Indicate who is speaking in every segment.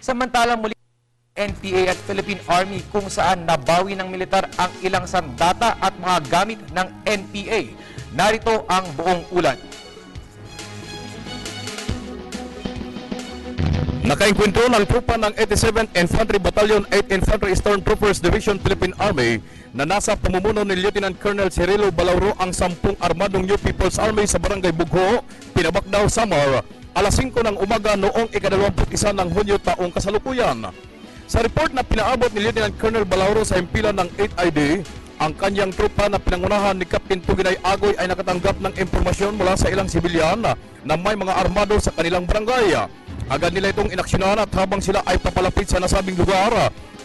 Speaker 1: Samantalang muli NPA at Philippine Army kung saan nabawi ng militar ang ilang sandata at mga gamit ng NPA. Narito ang buong ulat.
Speaker 2: Nakainkwentro ng trupa ng 87th Infantry Battalion 8th Infantry Stormtroopers Division Philippine Army na nasa pamumuno ni Lieutenant Colonel Cirilo Balauro ang 10 armadong New People's Army sa Barangay Bugho, Pinabacdao, Samar, alas 5 ng umaga noong ika-21 ng Hunyo taong kasalukuyan. Sa report na pinaabot ni Lieutenant Colonel Balauro sa himpilan ng 8ID, ang kanyang trupa na pinangunahan ni Captain Tuginay Agoy ay nakatanggap ng impormasyon mula sa ilang sibilyan na may mga armado sa kanilang barangay. Agad nila itong inaksyonan at habang sila ay papalapit sa nasabing lugar,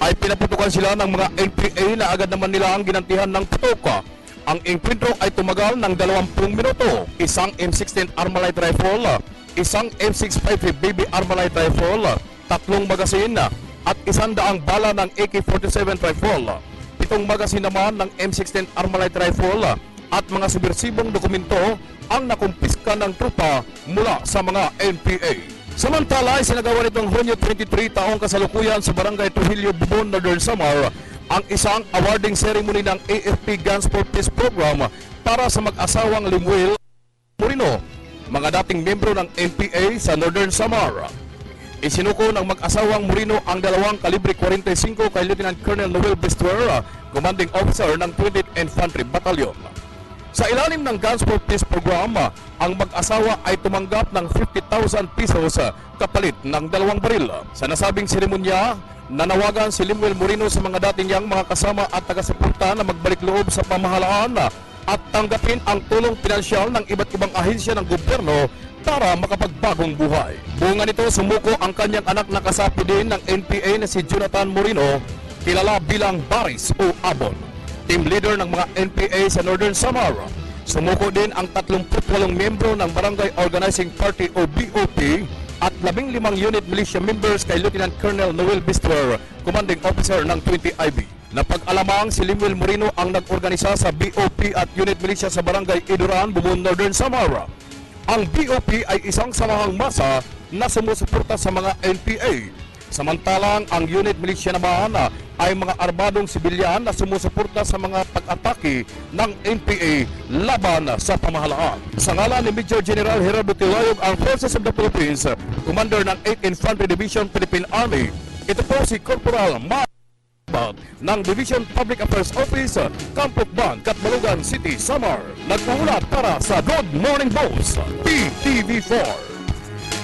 Speaker 2: ay pinaputukan sila ng mga NPA na agad naman nila ang ginantihan ng putok. Ang engkwentro ay tumagal ng 20 minuto. Isang M16 Armalite Rifle, isang M653 BB Armalite Rifle, 3 magasin at 100 bala ng AK-47 Rifle, 7 magasin naman ng M16 Armalite Rifle at mga subversibong dokumento ang nakumpiska ng trupa mula sa mga NPA. Samantala, isinagawa nitong Hunyo 23 taong kasalukuyan sa Barangay Trujillo, Bubon, Northern Samar ang isang awarding ceremony ng AFP Guns for Peace Program para sa mag-asawang Limuel Moreno, mga dating membro ng NPA sa Northern Samar. Isinuko ng mag-asawang Moreno ang 2 kalibre 45 kay Lieutenant Colonel Noel Bestuer, Commanding Officer ng 20th Infantry Battalion. Sa ilalim ng Guns for Peace Program, ang mag-asawa ay tumanggap ng 50,000 pesos kapalit ng 2 baril. Sa nasabing seremonya, nanawagan si Limuel Moreno sa mga dating niyang mga kasama at taga-suporta na magbalik loob sa pamahalaan at tanggapin ang tulong pinansyal ng iba't ibang ahensya ng gobyerno para makapagbagong buhay. Bunga nito, sumuko ang kanyang anak na kasapi din ng NPA na si Jonathan Moreno, kilala bilang Baris o Abon, team leader ng mga NPA sa Northern Samar. Sumuko din ang 38 miyembro ng Barangay Organizing Party o BOP at 15 unit militia members kay Lieutenant Colonel Noel Bestuer, Commanding Officer ng 20IB. Napag-alamang si Limuel Moreno ang nag-organisa sa BOP at unit militia sa Barangay Iduran, Bubon, Northern Samar. Ang BOP ay isang samahang masa na sumusuporta sa mga NPA. Samantalang ang unit militia naman ay mga armadong sibilyan na sumusuporta sa mga pag-atake ng NPA laban sa pamahalaan. Sa ngalan ni Major General Gerardo Tilayog, ang Forces of the Philippines, Commander ng 8th Infantry Division Philippine Army, ito po si Corporal ng Division Public Affairs Office, Campocban, Catbalogan City, Samar. Nagpuulat para sa Good Morning Boss, PTV4.